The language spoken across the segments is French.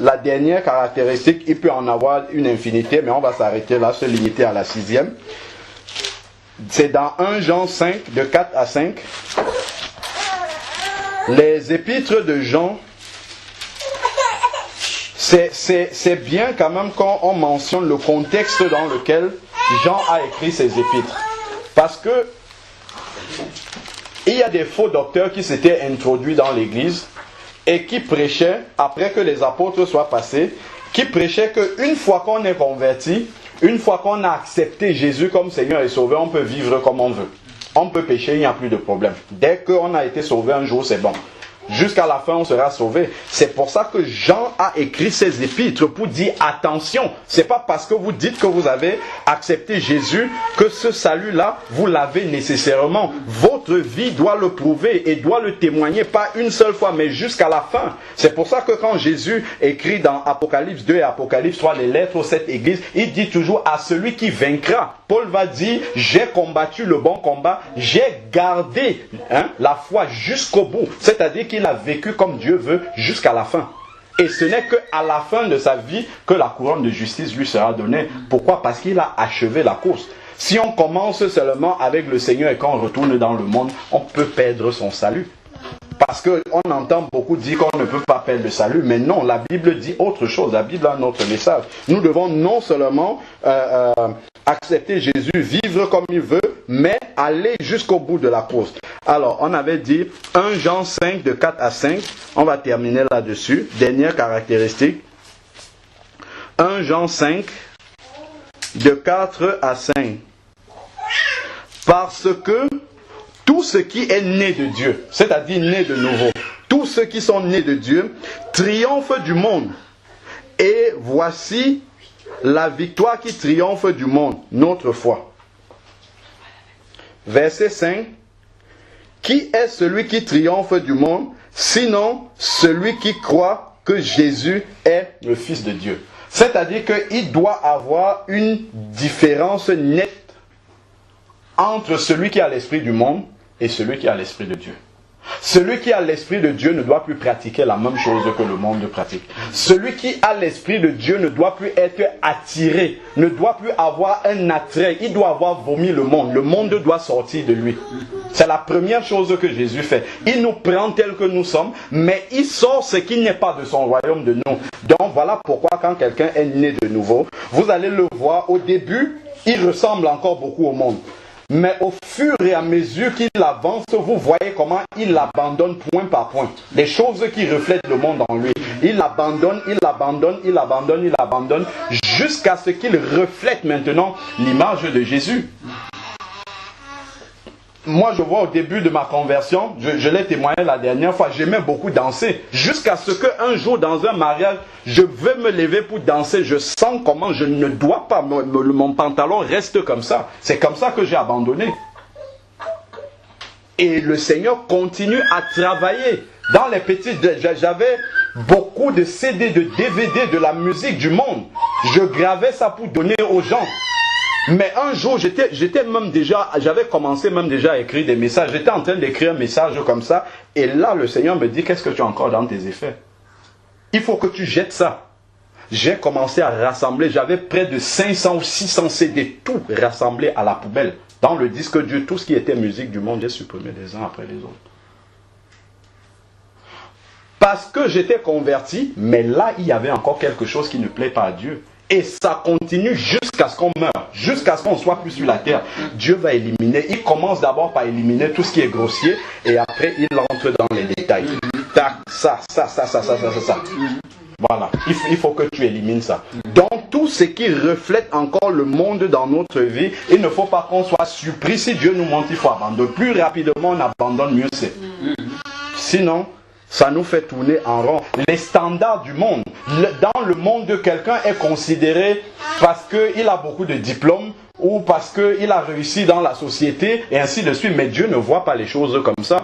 la dernière caractéristique, il peut en avoir une infinité, mais on va s'arrêter là, se limiter à la 6e. C'est dans 1 Jean 5, de 4 à 5. Les épîtres de Jean, c'est bien quand même quand on mentionne le contexte dans lequel Jean a écrit ses épîtres. Parce que il y a des faux docteurs qui s'étaient introduits dans l'église et qui prêchaient, après que les apôtres soient passés, qui prêchaient qu'une fois qu'on est converti, une fois qu'on a accepté Jésus comme Seigneur et Sauveur, on peut vivre comme on veut. On peut pécher, il n'y a plus de problème. Dès qu'on a été sauvé un jour, c'est bon. Jusqu'à la fin, on sera sauvé. C'est pour ça que Jean a écrit ses épîtres pour dire attention. C'est pas parce que vous dites que vous avez accepté Jésus que ce salut-là, vous l'avez nécessairement. Votre vie doit le prouver et doit le témoigner, pas une seule fois, mais jusqu'à la fin. C'est pour ça que quand Jésus écrit dans Apocalypse 2 et Apocalypse 3 les lettres aux 7 églises, il dit toujours à celui qui vaincra. Paul va dire, j'ai combattu le bon combat, j'ai gardé la foi jusqu'au bout. C'est-à-dire qu'il a vécu comme Dieu veut jusqu'à la fin. Et ce n'est qu'à la fin de sa vie que la couronne de justice lui sera donnée. Pourquoi? Parce qu'il a achevé la course. Si on commence seulement avec le Seigneur et qu'on retourne dans le monde, on peut perdre son salut. Parce qu'on entend beaucoup dire qu'on ne peut pas perdre le salut, mais non, la Bible dit autre chose. La Bible a un autre message. Nous devons non seulement accepter Jésus, vivre comme il veut, mais aller jusqu'au bout de la course. Alors, on avait dit 1 Jean 5, de 4 à 5. On va terminer là-dessus. Dernière caractéristique. 1 Jean 5, de 4 à 5. Parce que tout ce qui est né de Dieu, c'est-à-dire né de nouveau, tous ceux qui sont nés de Dieu, triomphent du monde. Et voici la victoire qui triomphe du monde, notre foi. Verset 5. Qui est celui qui triomphe du monde, sinon celui qui croit que Jésus est le Fils de Dieu? C'est-à-dire qu'il doit avoir une différence nette entre celui qui a l'esprit du monde et celui qui a l'esprit de Dieu. Celui qui a l'esprit de Dieu ne doit plus pratiquer la même chose que le monde pratique. Celui qui a l'esprit de Dieu ne doit plus être attiré, ne doit plus avoir un attrait. Il doit avoir vomi le monde. Le monde doit sortir de lui. C'est la première chose que Jésus fait. Il nous prend tel que nous sommes, mais il sort ce qui n'est pas de son royaume de nous. Donc voilà pourquoi quand quelqu'un est né de nouveau, vous allez le voir au début, il ressemble encore beaucoup au monde. Mais au fur et à mesure qu'il avance, vous voyez comment il abandonne point par point les choses qui reflètent le monde en lui. Il abandonne, jusqu'à ce qu'il reflète maintenant l'image de Jésus. Moi, je vois au début de ma conversion, je l'ai témoigné la dernière fois, j'aimais beaucoup danser. Jusqu'à ce qu'un jour, dans un mariage, je veux me lever pour danser. Je sens comment je ne dois pas, mon pantalon reste comme ça. C'est comme ça que j'ai abandonné. Et le Seigneur continue à travailler. Dans les petites, j'avais beaucoup de CD, de DVD, de la musique du monde. Je gravais ça pour donner aux gens. Mais un jour, j'avais commencé même déjà à écrire des messages. J'étais en train d'écrire un message comme ça. Et là, le Seigneur me dit, qu'est-ce que tu as encore dans tes effets? Il faut que tu jettes ça. J'ai commencé à rassembler. J'avais près de 500 ou 600 CD, tout rassemblé à la poubelle. Dans le disque dur, tout ce qui était musique du monde, j'ai supprimé les uns après les autres. Parce que j'étais converti, mais là, il y avait encore quelque chose qui ne plaît pas à Dieu. Et ça continue jusqu'à ce qu'on meure, jusqu'à ce qu'on ne soit plus sur la terre. Dieu va éliminer. Il commence d'abord par éliminer tout ce qui est grossier et après il entre dans les détails. Tac, ça. Voilà, il faut que tu élimines ça. Donc tout ce qui reflète encore le monde dans notre vie, il ne faut pas qu'on soit surpris. Si Dieu nous montre, il faut abandonner. Plus rapidement on abandonne, mieux c'est. Sinon, ça nous fait tourner en rond. Les standards du monde. Dans le monde, quelqu'un est considéré parce qu'il a beaucoup de diplômes ou parce qu'il a réussi dans la société et ainsi de suite. Mais Dieu ne voit pas les choses comme ça.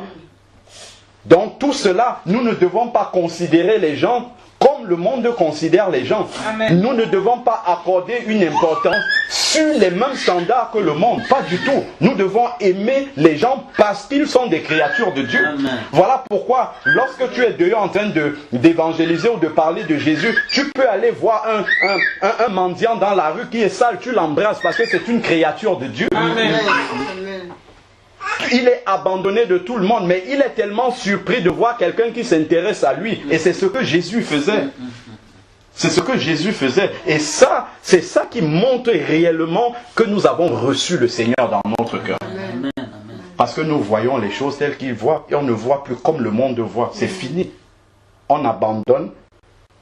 Donc tout cela, nous ne devons pas considérer les gens comme comme le monde considère les gens. Amen. Nous ne devons pas accorder une importance sur les mêmes standards que le monde. Pas du tout. Nous devons aimer les gens parce qu'ils sont des créatures de Dieu. Amen. Voilà pourquoi, lorsque tu es dehors en train d'évangéliser ou de parler de Jésus, tu peux aller voir un mendiant dans la rue qui est sale, tu l'embrasses parce que c'est une créature de Dieu. Amen. Il est abandonné de tout le monde, mais il est tellement surpris de voir quelqu'un qui s'intéresse à lui. Et c'est ce que Jésus faisait. C'est ce que Jésus faisait. Et ça, c'est ça qui montre réellement que nous avons reçu le Seigneur dans notre cœur. Parce que nous voyons les choses telles qu'il voit et on ne voit plus comme le monde voit. C'est fini. On abandonne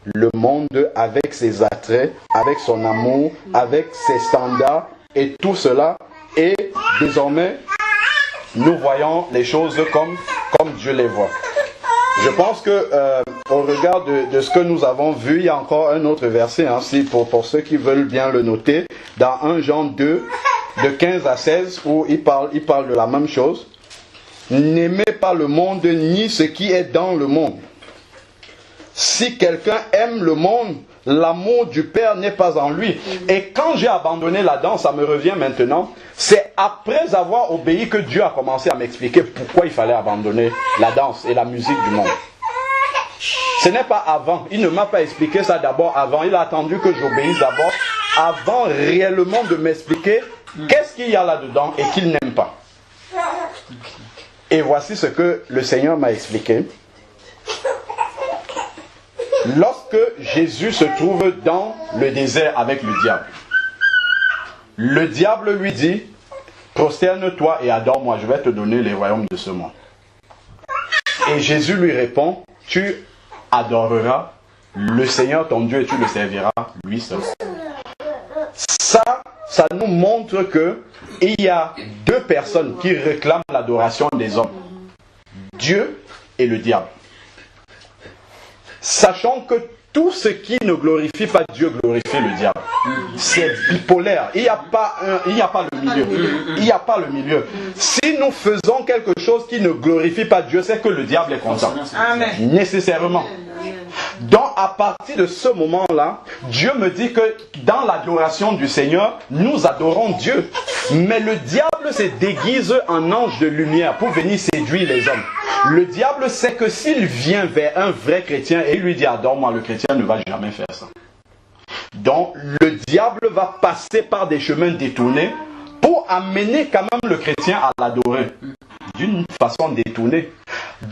le monde avec ses attraits, avec son amour, avec ses standards et tout cela. Et désormais, nous voyons les choses comme Dieu les voit. Je pense que au regard de ce que nous avons vu, il y a encore un autre verset, hein, pour ceux qui veulent bien le noter, dans 1 Jean 2, de 15 à 16, où il parle de la même chose. N'aimez pas le monde ni ce qui est dans le monde. Si quelqu'un aime le monde, l'amour du Père n'est pas en lui. Et quand j'ai abandonné la danse, ça me revient maintenant, c'est après avoir obéi que Dieu a commencé à m'expliquer pourquoi il fallait abandonner la danse et la musique du monde. Ce n'est pas avant. Il ne m'a pas expliqué ça d'abord avant. Il a attendu que j'obéisse d'abord avant réellement de m'expliquer qu'est-ce qu'il y a là-dedans et qu'il n'aime pas. Et voici ce que le Seigneur m'a expliqué. Lorsque Jésus se trouve dans le désert avec le diable lui dit, prosterne-toi et adore-moi, je vais te donner les royaumes de ce monde. Et Jésus lui répond, tu adoreras le Seigneur ton Dieu et tu le serviras lui seul. Ça nous montre que il y a deux personnes qui réclament l'adoration des hommes. Dieu et le diable. Sachant que tout ce qui ne glorifie pas Dieu glorifie le diable. C'est bipolaire. Il n'y a pas le milieu. Il n'y a pas le milieu. Si nous faisons quelque chose qui ne glorifie pas Dieu, c'est que le diable est content. Amen. Nécessairement. Donc à partir de ce moment-là, Dieu me dit que dans l'adoration du Seigneur, nous adorons Dieu. Mais le diable se déguise en ange de lumière pour venir séduire les hommes. Le diable sait que s'il vient vers un vrai chrétien et il lui dit adore-moi, le chrétien ne va jamais faire ça. Donc le diable va passer par des chemins détournés pour amener quand même le chrétien à l'adorer d'une façon détournée.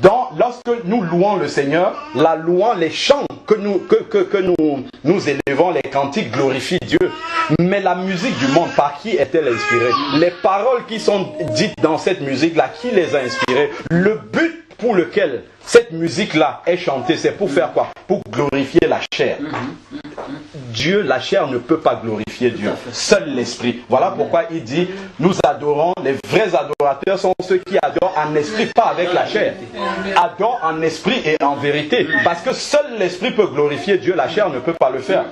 Donc lorsque nous louons le Seigneur, la louant, les chants que nous élevons, les cantiques glorifient Dieu. Mais la musique du monde, par qui est-elle inspirée? Les paroles qui sont dites dans cette musique-là, qui les a inspirées? Le but pour lequel cette musique-là est chantée, c'est pour faire quoi? Pour glorifier la chair. Dieu, la chair ne peut pas glorifier Dieu. Seul l'esprit. Voilà pourquoi il dit, nous adorons, les vrais adorateurs sont ceux qui adorent en esprit, pas avec la chair. Adorent en esprit et en vérité. Parce que seul l'esprit peut glorifier Dieu, la chair ne peut pas le faire.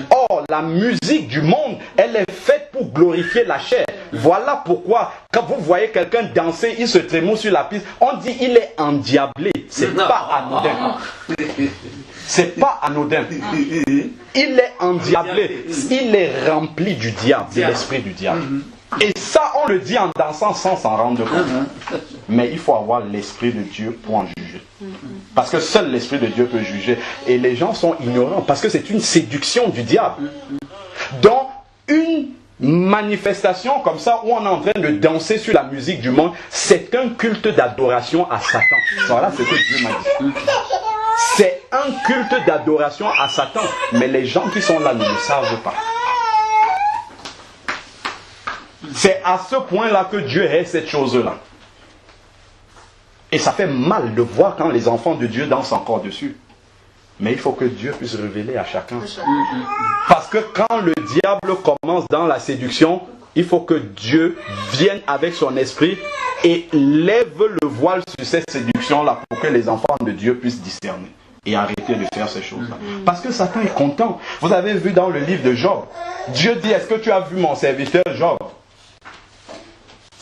Or, la musique du monde, elle est faite pour glorifier la chair. Voilà pourquoi, quand vous voyez quelqu'un danser, il se trémousse sur la piste, on dit il est endiablé. C'est pas anodin. C'est pas anodin. Il est endiablé. Il est rempli du diable, de l'esprit du diable. Et ça, on le dit en dansant sans s'en rendre compte. Mais il faut avoir l'esprit de Dieu pour en juger. Parce que seul l'esprit de Dieu peut juger. Et les gens sont ignorants parce que c'est une séduction du diable. Donc, une manifestation comme ça où on est en train de danser sur la musique du monde, c'est un culte d'adoration à Satan. Voilà ce que Dieu m'a dit. C'est un culte d'adoration à Satan. Mais les gens qui sont là ne le savent pas. C'est à ce point-là que Dieu est cette chose-là. Et ça fait mal de voir quand les enfants de Dieu dansent encore dessus. Mais il faut que Dieu puisse révéler à chacun. Parce que quand le diable commence dans la séduction, il faut que Dieu vienne avec son esprit et lève le voile sur cette séduction-là pour que les enfants de Dieu puissent discerner et arrêter de faire ces choses-là. Parce que Satan est content. Vous avez vu dans le livre de Job, Dieu dit, est-ce que tu as vu mon serviteur Job?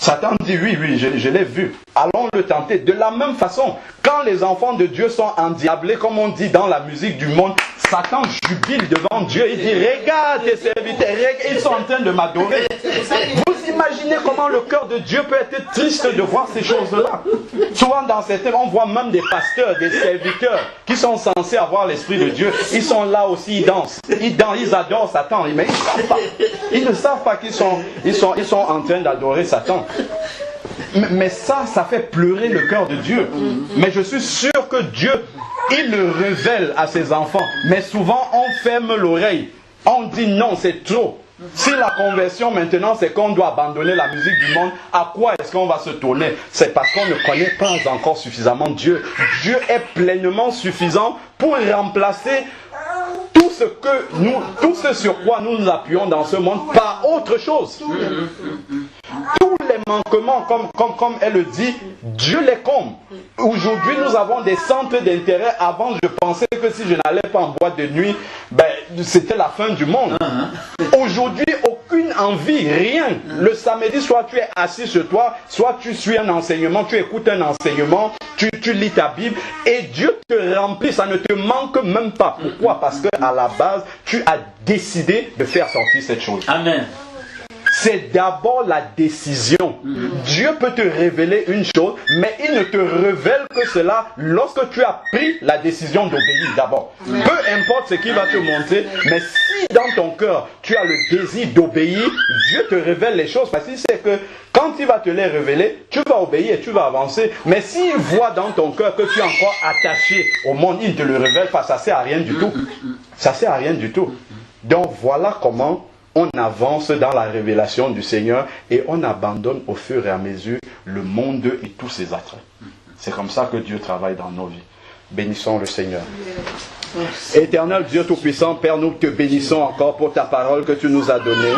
Satan dit oui, je l'ai vu. Allons le tenter. De la même façon, quand les enfants de Dieu sont endiablés, comme on dit dans la musique du monde, Satan jubile devant Dieu. Il dit, regarde tes serviteurs, ils sont en train de m'adorer. Vous imaginez comment le cœur de Dieu peut être triste de voir ces choses-là. Souvent dans certains, on voit même des pasteurs, des serviteurs qui sont censés avoir l'Esprit de Dieu. Ils sont là aussi, ils dansent. Ils adorent Satan. Mais ils ne savent pas. Ils ne savent pas qu'ils sont en train d'adorer Satan. Mais ça fait pleurer le cœur de Dieu. Mais je suis sûr que Dieu, il le révèle à ses enfants. Mais souvent, on ferme l'oreille. On dit non, c'est trop. Si la conversion maintenant, c'est qu'on doit abandonner la musique du monde, à quoi est-ce qu'on va se tourner? C'est parce qu'on ne connaît pas encore suffisamment Dieu. Dieu est pleinement suffisant pour remplacer tout ce sur quoi nous nous appuyons dans ce monde par autre chose. Tous les manquements, comme elle le dit, Dieu les comble. Aujourd'hui, nous avons des centres d'intérêt. Avant, je pensais que si je n'allais pas en boîte de nuit, c'était la fin du monde. Aujourd'hui, aucune envie, rien. Le samedi, soit tu es assis chez toi, soit tu suis un enseignement, tu écoutes un enseignement, tu lis ta Bible et Dieu te remplit, ça ne te manque même pas. Pourquoi? Parce qu'à la base, tu as décidé de faire sortir cette chose. Amen. C'est d'abord la décision. Dieu peut te révéler une chose, mais il ne te révèle que cela lorsque tu as pris la décision d'obéir d'abord. Peu importe ce qu'il va te montrer, mais si dans ton cœur tu as le désir d'obéir, Dieu te révèle les choses parce qu'il sait que quand il va te les révéler, tu vas obéir et tu vas avancer. Mais s'il voit dans ton cœur que tu es encore attaché au monde, il ne te le révèle pas, ça ne sert à rien du tout. Ça ne sert à rien du tout. Donc voilà comment on avance dans la révélation du Seigneur et on abandonne au fur et à mesure le monde et tous ses attraits. C'est comme ça que Dieu travaille dans nos vies. Bénissons le Seigneur. Éternel Dieu Tout-Puissant, Père, nous te bénissons encore pour ta parole que tu nous as donnée.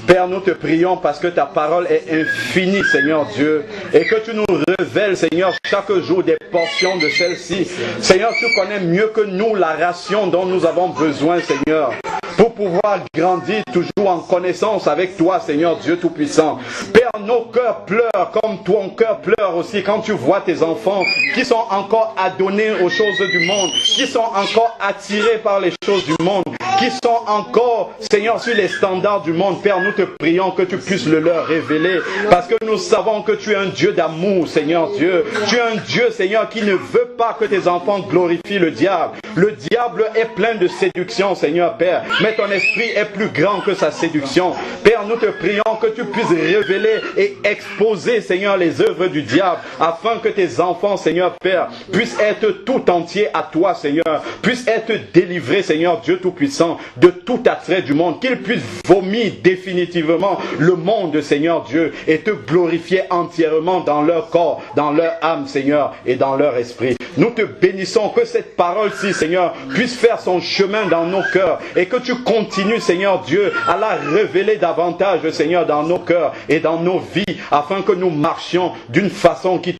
Père, nous te prions parce que ta parole est infinie, Seigneur Dieu, et que tu nous révèles, Seigneur, chaque jour des portions de celle-ci. Seigneur, tu connais mieux que nous la ration dont nous avons besoin, Seigneur, pour pouvoir grandir toujours en connaissance avec toi, Seigneur Dieu Tout-Puissant. Père, nos cœurs pleurent comme ton cœur pleure aussi quand tu vois tes enfants qui sont encore adonnés aux choses du monde, qui sont encore attirés par les choses du monde, qui sont encore, Seigneur, sur les standards du monde. Père, nous te prions que tu puisses le leur révéler, parce que nous savons que tu es un Dieu d'amour, Seigneur Dieu. Tu es un Dieu, Seigneur, qui ne veut pas que tes enfants glorifient le diable. Le diable est plein de séduction, Seigneur Père, mais ton esprit est plus grand que sa séduction. Père, nous te prions que tu puisses révéler et exposer, Seigneur, les œuvres du diable, afin que tes enfants, Seigneur Père, puissent être tout entiers à toi, Seigneur, puissent être délivrés, Seigneur Dieu Tout-Puissant, de tout attrait du monde, qu'ils puissent vomir définitivement le monde, Seigneur Dieu, et te glorifier entièrement dans leur corps, dans leur âme, Seigneur, et dans leur esprit. Nous te bénissons que cette parole-ci, Seigneur, puisse faire son chemin dans nos cœurs, et que tu continues, Seigneur Dieu, à la révéler davantage, Seigneur, dans nos cœurs et dans nos vies, afin que nous marchions d'une façon qui